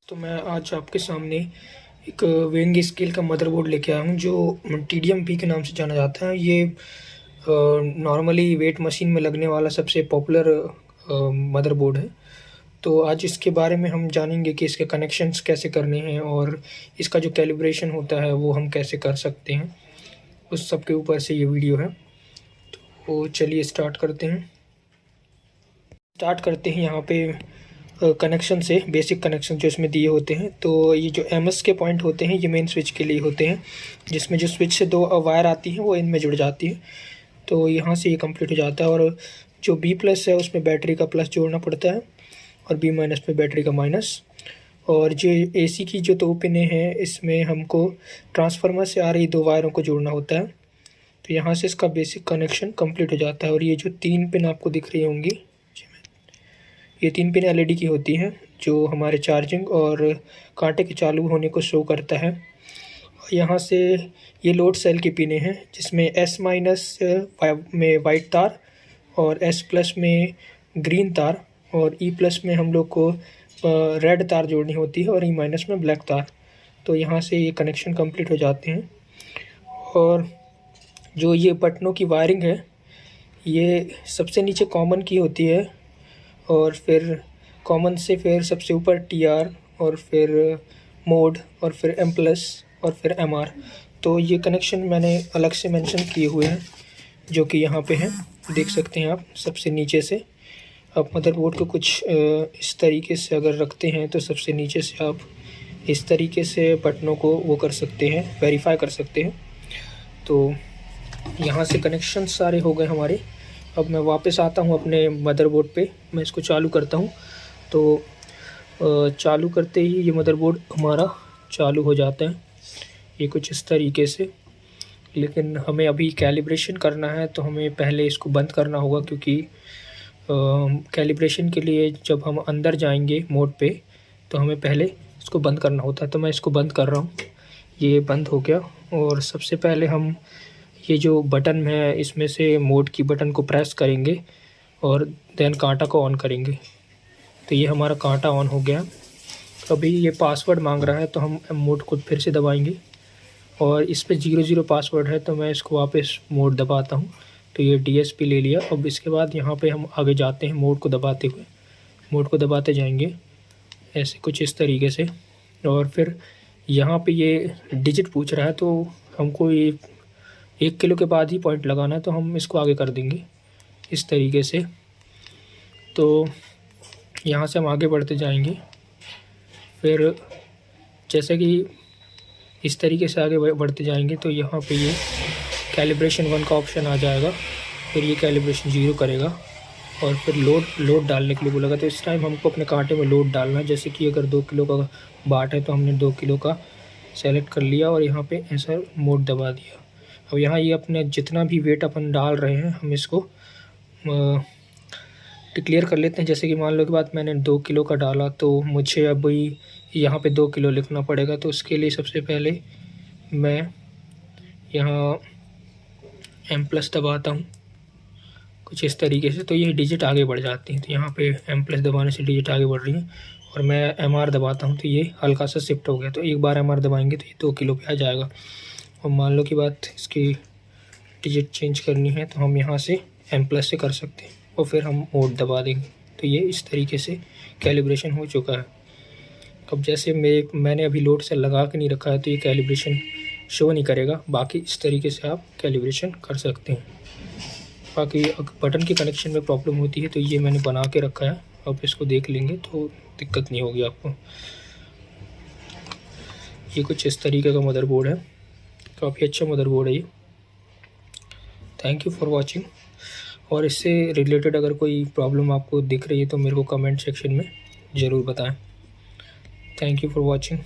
तो मैं आज आपके सामने एक वेइंग स्केल का मदरबोर्ड लेके आया हूँ जो TDM P के नाम से जाना जाता है। ये नॉर्मली वेट मशीन में लगने वाला सबसे पॉपुलर मदरबोर्ड है। तो आज इसके बारे में हम जानेंगे कि इसके कनेक्शंस कैसे करने हैं और इसका जो कैलिब्रेशन होता है वो हम कैसे कर सकते हैं, उस सब के ऊपर से ये वीडियो है। तो चलिए स्टार्ट करते हैं यहाँ पे कनेक्शन से। बेसिक कनेक्शन जो इसमें दिए होते हैं, तो ये जो MS के पॉइंट होते हैं ये मेन स्विच के लिए होते हैं, जिसमें जो स्विच से दो वायर आती हैं वो इनमें जुड़ जाती है। तो यहाँ से ये कंप्लीट हो जाता है और जो B+ है उसमें बैटरी का प्लस जोड़ना पड़ता है और B- में बैटरी का माइनस। और जो AC की जो 2 पिनें हैं इसमें हमको ट्रांसफार्मर से आ रही 2 वायरों को जोड़ना होता है। तो यहाँ से इसका बेसिक कनेक्शन कंप्लीट हो जाता है। और ये जो 3 पिन आपको दिख रही होंगी, ये 3 पिन LED की होती हैं जो हमारे चार्जिंग और कांटे के चालू होने को शो करता है। यहाँ से ये लोड सेल की पिनें हैं जिसमें S- में वाइट तार और S+ में ग्रीन तार और E+ में हम लोग को रेड तार जोड़नी होती है और E- में ब्लैक तार। तो यहाँ से ये कनेक्शन कंप्लीट हो जाते हैं। और जो ये बटनों की वायरिंग है ये सबसे नीचे कॉमन की होती है और फिर कॉमन से फिर सबसे ऊपर TR और फिर मोड और फिर M+ और फिर MR। तो ये कनेक्शन मैंने अलग से मेंशन किए हुए हैं जो कि यहाँ पे हैं, देख सकते हैं आप। सबसे नीचे से आप मदरबोर्ड को कुछ इस तरीके से अगर रखते हैं तो सबसे नीचे से आप इस तरीके से बटनों को वो कर सकते हैं, वेरीफाई कर सकते हैं। तो यहाँ से कनेक्शन सारे हो गए हमारे। अब मैं वापस आता हूँ अपने मदरबोर्ड पे, मैं इसको चालू करता हूँ। तो चालू करते ही ये मदरबोर्ड हमारा चालू हो जाता है, ये कुछ इस तरीके से। लेकिन हमें अभी कैलिब्रेशन करना है तो हमें पहले इसको बंद करना होगा, क्योंकि कैलिब्रेशन के लिए जब हम अंदर जाएंगे मोड पे तो हमें पहले इसको बंद करना होता है। तो मैं इसको बंद कर रहा हूँ, ये बंद हो गया। और सबसे पहले हम ये जो बटन है इसमें से मोड की बटन को प्रेस करेंगे और देन कांटा को ऑन करेंगे। तो ये हमारा कांटा ऑन हो गया। अभी ये पासवर्ड मांग रहा है तो हम मोड को फिर से दबाएंगे और इस पे 00 पासवर्ड है, तो मैं इसको वापस मोड दबाता हूँ। तो ये DSP ले लिया। अब इसके बाद यहाँ पे हम आगे जाते हैं मोड को दबाते हुए, मोड को दबाते जाएंगे ऐसे कुछ इस तरीके से। और फिर यहाँ पे ये डिजिट पूछ रहा है तो हमको ये 1 किलो के बाद ही पॉइंट लगाना है, तो हम इसको आगे कर देंगे इस तरीके से। तो यहाँ से हम आगे बढ़ते जाएंगे। फिर जैसे कि इस तरीके से आगे बढ़ते जाएंगे तो यहाँ पे ये कैलिब्रेशन 1 का ऑप्शन आ जाएगा। फिर ये कैलिब्रेशन 0 करेगा और फिर लोड डालने के लिए बोलेगा। तो इस टाइम हमको अपने कांटे में लोड डालना है। जैसे कि अगर 2 किलो का बाट है तो हमने 2 किलो का सेलेक्ट कर लिया और यहाँ पे ऐसा मोड दबा दिया। अब यहाँ ये अपने जितना भी वेट अपन डाल रहे हैं हम इसको डिक्लेयर कर लेते हैं। जैसे कि मान लो कि बात मैंने 2 किलो का डाला तो मुझे अभी यहाँ पे 2 किलो लिखना पड़ेगा। तो उसके लिए सबसे पहले मैं यहाँ M+ दबाता हूँ कुछ इस तरीके से, तो ये डिजिट आगे बढ़ जाती हैं। तो यहाँ पे M+ दबाने से डिजिट आगे बढ़ रही हैं। और मैं MR दबाता हूँ तो ये हल्का सा शिफ्ट हो गया। तो एक बार MR दबाएंगे तो ये 2 किलो पे आ जाएगा। और मान लो कि बात इसकी डिजिट चेंज करनी है तो हम यहाँ से M+ से कर सकते हैं और फिर हम मोड दबा देंगे। तो ये इस तरीके से कैलिब्रेशन हो चुका है। अब जैसे मैंने अभी लोड से लगा के नहीं रखा है तो ये कैलिब्रेशन शो नहीं करेगा। बाकी इस तरीके से आप कैलिब्रेशन कर सकते हैं। बाकी अगर बटन के कनेक्शन में प्रॉब्लम होती है तो ये मैंने बना के रखा है, आप इसको देख लेंगे तो दिक्कत नहीं होगी आपको। ये कुछ इस तरीके का मदरबोर्ड है, काफ़ी अच्छा मदरबोर्ड है ये। Thank you for watching. और इससे रिलेटेड अगर कोई प्रॉब्लम आपको दिख रही है तो मेरे को कमेंट सेक्शन में ज़रूर बताएं। Thank you for watching.